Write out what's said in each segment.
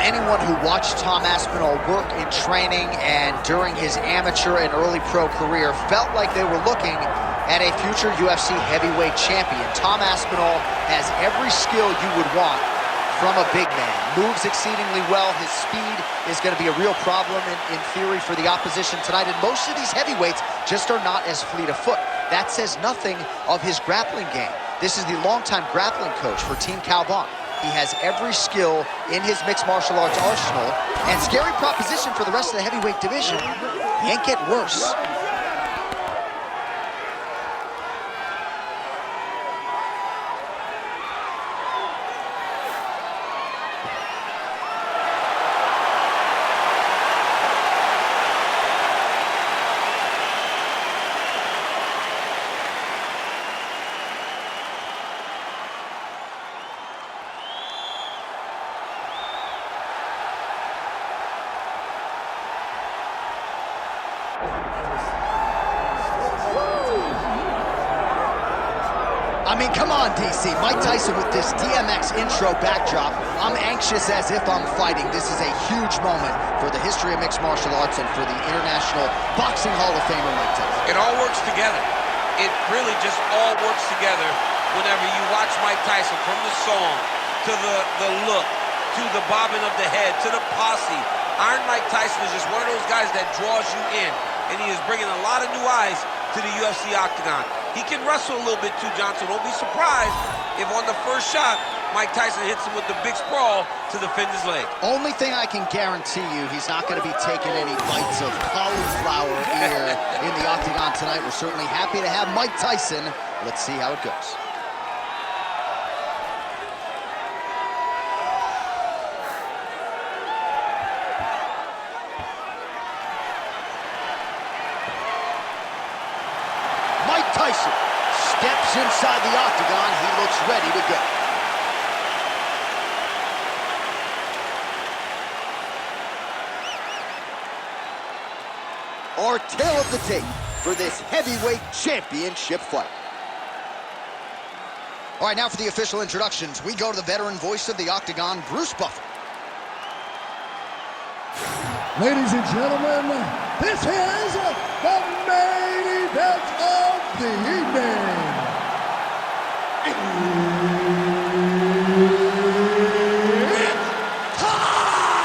anyone who watched Tom Aspinall work in training and during his amateur and early pro career felt like they were looking at a future UFC heavyweight champion. Tom Aspinall has every skill you would want from a big man. Moves exceedingly well. His speed is going to be a real problem in theory for the opposition tonight. And most of these heavyweights just are not as fleet of foot. That says nothing of his grappling game. This is the longtime grappling coach for Team Calvon. He has every skill in his mixed martial arts arsenal. And scary proposition for the rest of the heavyweight division. Can't get worse. I mean, come on, DC. Mike Tyson with this DMX intro backdrop. I'm anxious as if I'm fighting. This is a huge moment for the history of mixed martial arts and for the International Boxing Hall of Famer Mike Tyson. It all works together. It really just all works together whenever you watch Mike Tyson, from the song to the look to the bobbing of the head to the posse. Iron Mike Tyson is just one of those guys that draws you in, and he is bringing a lot of new eyes to the UFC octagon. He can wrestle a little bit too, Johnson. Don't be surprised if on the first shot, Mike Tyson hits him with the big sprawl to defend his leg. Only thing I can guarantee you, he's not going to be taking any bites of cauliflower here in the octagon tonight. We're certainly happy to have Mike Tyson. Let's see how it goes. Tyson steps inside the octagon. He looks ready to go. Our tale of the tape for this heavyweight championship fight. All right, now for the official introductions. We go to the veteran voice of the octagon, Bruce Buffer. Ladies and gentlemen, this is the main event of the evening. It's time!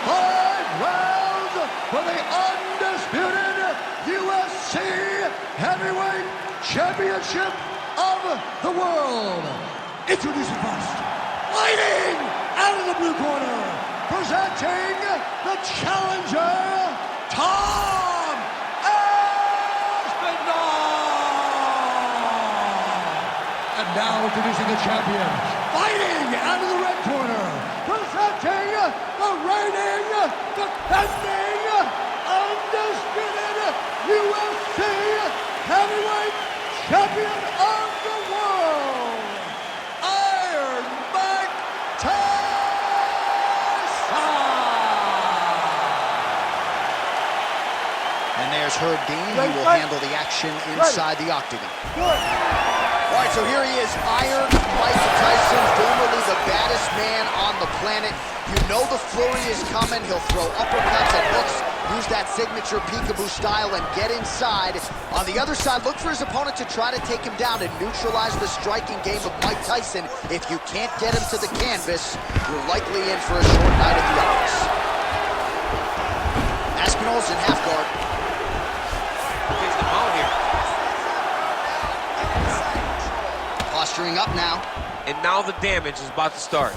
5 rounds for the undisputed UFC Heavyweight Championship of the world. Introducing first, fighting out of the blue corner, presenting the challenger, Tom Aspinall. And now introducing the champion, fighting out of the red corner, presenting the reigning, defending, undisputed UFC heavyweight champion of the world, Iron Mike Tyson. And there's Herb Dean. He will handle the action inside the octagon. All right, so here he is, Iron Mike Tyson, formerly the baddest man on the planet. You know the flurry is coming. He'll throw uppercuts and hooks, use that signature peekaboo style and get inside. On the other side, look for his opponent to try to take him down and neutralize the striking game of Mike Tyson. If you can't get him to the canvas, you're likely in for a short night at the office. Aspinall's in half guard. Takes the ball here. Posturing up now. And now the damage is about to start.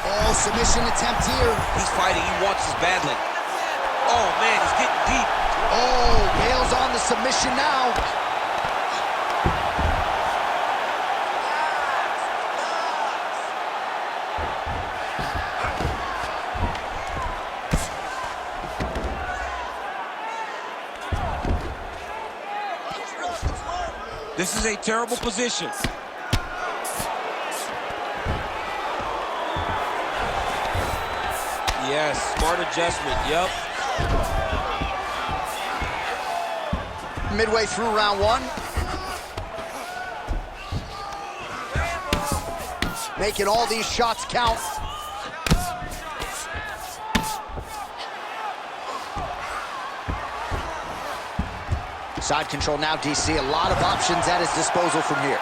Oh, submission attempt here. He's fighting, he wants this badly. Oh man, he's getting deep. Oh, nails on the submission now. This is a terrible position. Yes, smart adjustment, yep. Midway through round one. making all these shots count. Side control now, DC. A lot of options at his disposal from here.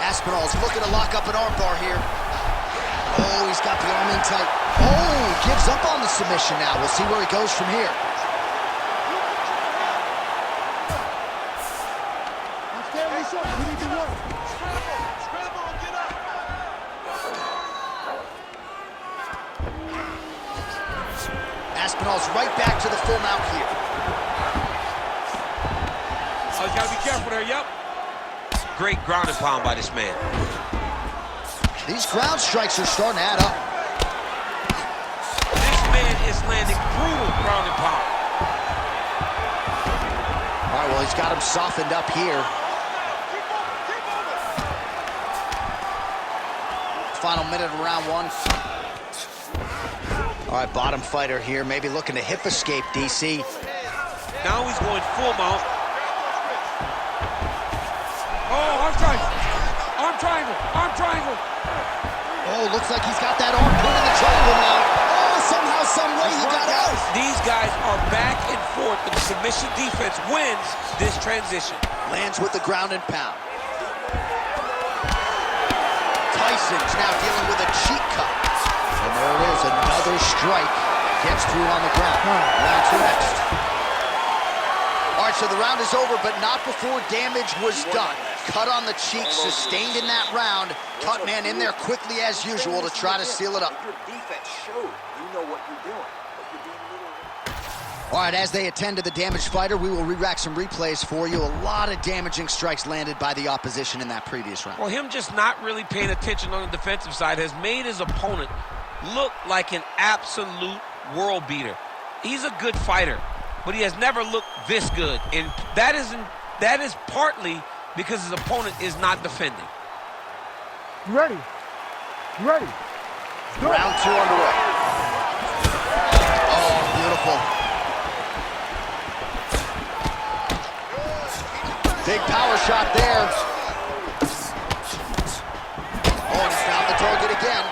Aspinall's looking to lock up an armbar here. Oh, he's got the arm in tight. Oh, gives up on the submission now. We'll see where he goes from here. Aspinall's right back to the full mount here. Oh, he's got to be careful there, yep. Great ground and pound by this man. These ground strikes are starting to add up. This man is landing brutal ground and pound. All right, well, he's got him softened up here. Final minute of round one. All right, bottom fighter here, maybe looking to hip escape, DC. Now he's going full mount. Oh, arm triangle. Arm triangle. Arm triangle. Oh, looks like he's got that arm put in the triangle now. Oh, somehow, some way he got out. These guys are back and forth, but the submission defense wins this transition. Lands with the ground and pound. Tyson's now dealing with a cheek cut. And there it is, another strike. Gets through on the ground. Round two next. All right, so the round is over, but not before damage was done. Cut on the cheek, sustained in that round. Cut man in there quickly as usual to try to seal it up. Your defense showed you know what you're doing, but you're being a little... All right, as they attend to the damaged fighter, we will re-rack some replays for you. A lot of damaging strikes landed by the opposition in that previous round. Well, him just not really paying attention on the defensive side has made his opponent look like an absolute world beater. He's a good fighter, but he has never looked this good, and that is partly because his opponent is not defending. You ready? You ready? Round two underway. Oh, beautiful. Big power shot there. Oh, and he found the target again.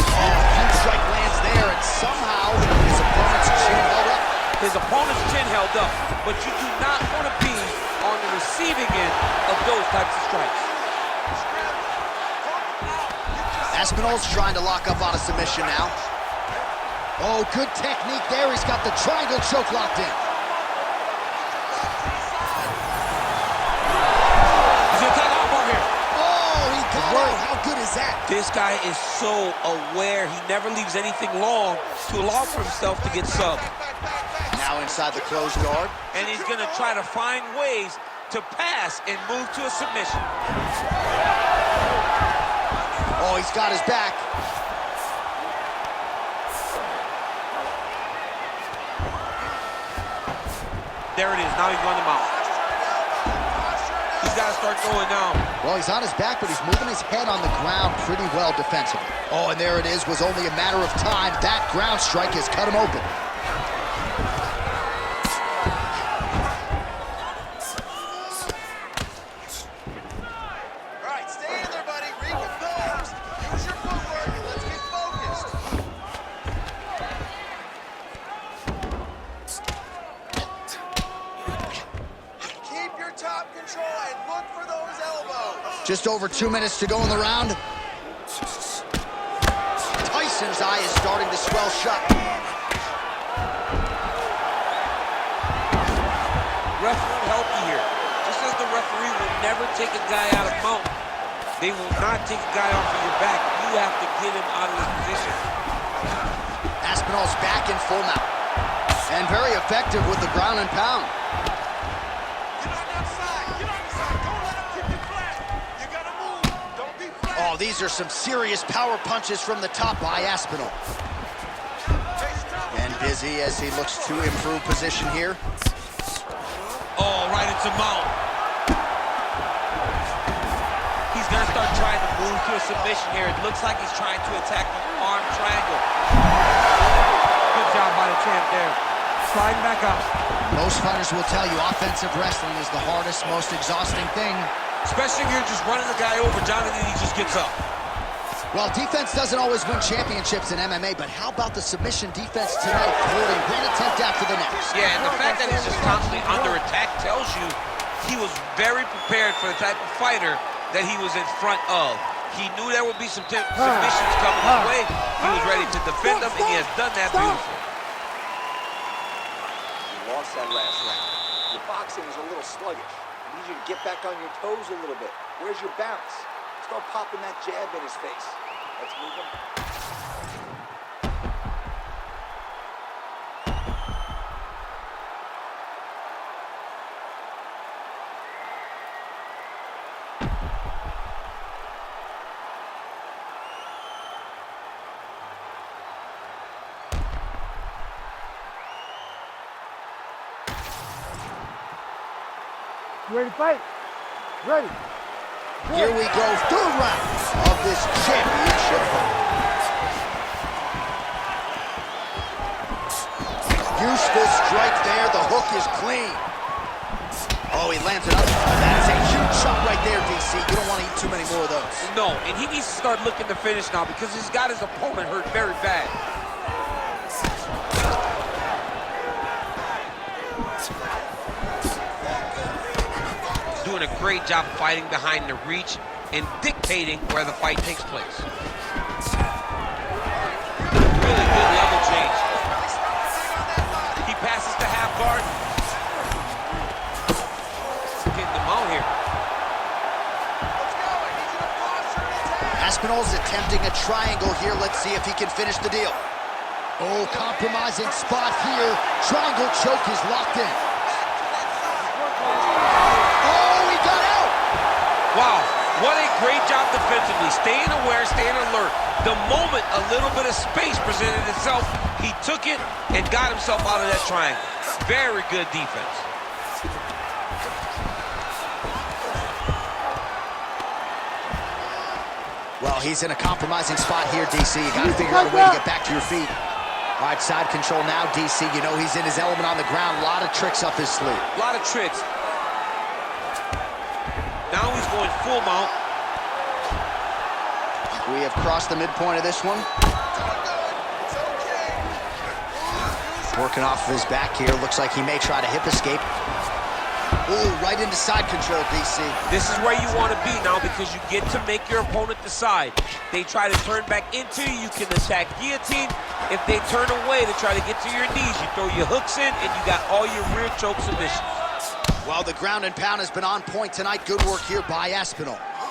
Oh, huge strike lands there, and somehow his opponent's chin held up. His opponent's chin held up, but you do not want to be on the receiving end of those types of strikes. Aspinall's trying to lock up on a submission now. Oh, good technique there. He's got the triangle choke locked in. He's gonna take off on here. Oh, he got it. How good is that? This guy is so aware. He never leaves anything long to allow for himself to get subbed. Now inside the closed guard. And he's gonna try to find ways to pass and move to a submission. Oh, he's got his back. There it is. Now he's on the mount. He's got to start going now. Well, he's on his back, but he's moving his head on the ground pretty well defensively. Oh, and there it is. Was only a matter of time. That ground strike has cut him open. All right, stay in there, buddy. Recompose. Use your footwork, and let's get focused. Keep your top control and look for those elbows. Just over 2 minutes to go in the round. Tyson's eye is starting to swell shut. Ref won't help you here. Just as the referee will never take a guy out of mount, they will not take a guy off of your back. You have to get him out of his position. Aspinall's back in full mount. And very effective with the ground and pound. Get on that side. Get on the side. Don't let him keep you flat. You gotta move. Don't be flat. Oh, these are some serious power punches from the top by Aspinall. And busy as he looks to improve position here. Oh, right into mount. He's going to start trying to move to a submission here. It looks like he's trying to attack the arm triangle. Good job by the champ there. Sliding back up. Most fighters will tell you offensive wrestling is the hardest, most exhausting thing. Especially if you're just running the guy over, Jonathan, he just gets up. Well, defense doesn't always win championships in MMA, but how about the submission defense tonight, thwarting one attempt after the next? Yeah, and the fact that he's just constantly under attack tells you he was very prepared for the type of fighter that he was in front of. He knew there would be some submissions coming his way. He was ready to defend them, and he has done that beautifully. You lost that last round. Your boxing is a little sluggish. I need you to get back on your toes a little bit. Where's your bounce? Start popping that jab in his face. Let's move him. You ready to fight? Ready. Here we go, third round of this championship fight. Useful strike there, the hook is clean. Oh, he lands another. That's a huge shot right there, DC. You don't want to eat too many more of those. No, and he needs to start looking to finish now because he's got his opponent hurt very bad. Doing a great job fighting behind the reach and dictating where the fight takes place. Really good level change. He passes to half guard. Getting them out here. Aspinall's attempting a triangle here. Let's see if he can finish the deal. Oh, compromising spot here. Triangle choke is locked in. Wow, what a great job defensively. Staying aware, staying alert. The moment a little bit of space presented itself, he took it and got himself out of that triangle. Very good defense. Well, he's in a compromising spot here, DC. You got to figure out a way to get back to your feet. All right, side control now, DC. You know he's in his element on the ground. A lot of tricks up his sleeve. A lot of tricks. Now he's going full mount. We have crossed the midpoint of this one. Working off of his back here. Looks like he may try to hip escape. Ooh, right into side control, DC. This is where you want to be now because you get to make your opponent decide. They try to turn back into you, you can attack guillotine. If they turn away to try to get to your knees, you throw your hooks in and you got all your rear choke submissions. Well, the ground and pound has been on point tonight. Good work here by Aspinall. Let's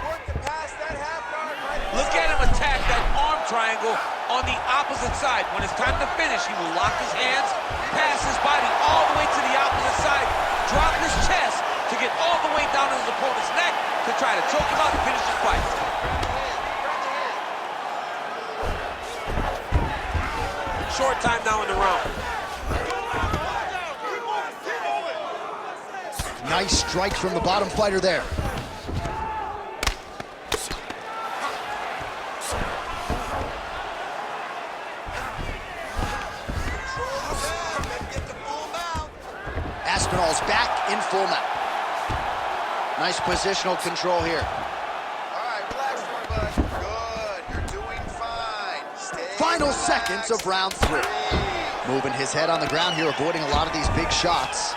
work to pass that half guard right. Look at him attack that arm triangle on the opposite side. When it's time to finish, he will lock his hands, pass his body all the way to the opposite side, drop his chest to get all the way down to his opponent's neck to try to choke him out and finish his fight. Short time now in the round. Nice strike from the bottom fighter there. Aspinall's back in full mount. Nice positional control here. All right, relax, bud. Good. You're doing fine. Stay Final relaxed. seconds of round 3. Moving his head on the ground here, avoiding a lot of these big shots.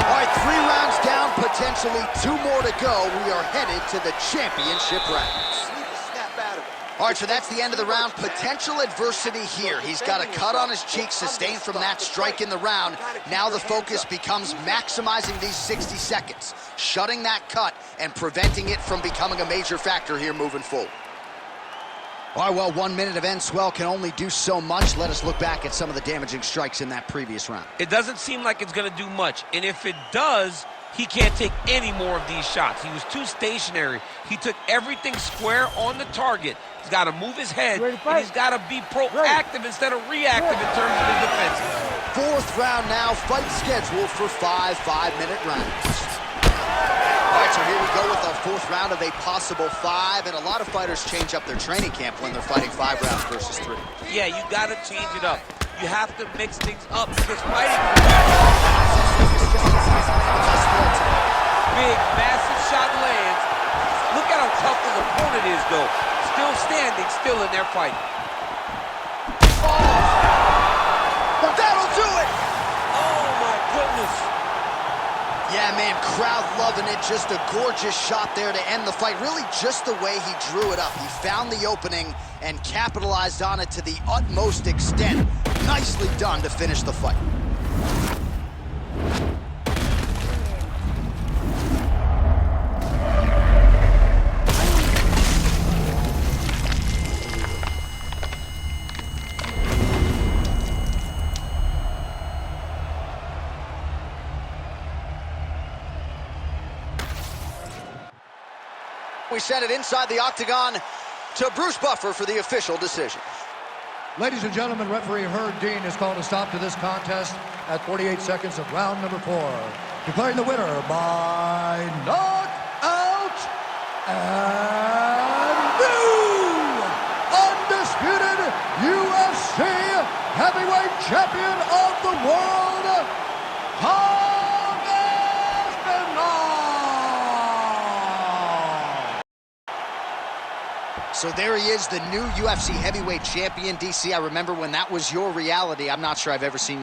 All right, 3 rounds down, potentially 2 more to go. We are headed to the championship rounds. Need to snap out of it. All right, so that's the end of the round. Potential adversity here. He's got a cut on his cheek sustained from that strike in the round. Now the focus becomes maximizing these 60 seconds, shutting that cut and preventing it from becoming a major factor here moving forward. All right, well, 1 minute of end swell can only do so much. Let us look back at some of the damaging strikes in that previous round. It doesn't seem like it's going to do much, and if it does, he can't take any more of these shots. He was too stationary. He took everything square on the target. He's got to move his head, and he's got to be proactive instead of reactive in terms of his defense. 4th round now, fight scheduled for 5 5-minute rounds. All right, so here we go with our 4th round of a possible 5, and a lot of fighters change up their training camp when they're fighting 5 rounds versus 3. Yeah, you got to change it up. You have to mix things up because fighting... he's landing this blow today. Big, massive shot lands. Look at how tough his opponent is, though. Still standing, still in their fight. But that'll do it! Oh, my goodness. Yeah, man, crowd loving it. Just a gorgeous shot there to end the fight. Really just the way he drew it up. He found the opening and capitalized on it to the utmost extent. Nicely done to finish the fight. We send it inside the octagon to Bruce Buffer for the official decision. Ladies and gentlemen, referee Herb Dean has called a stop to this contest at 48 seconds of round number 4. Declaring the winner by knockout and new undisputed UFC heavyweight champion of the world, Aspinall. So there he is, the new UFC heavyweight champion. DC, I remember when that was your reality. I'm not sure I've ever seen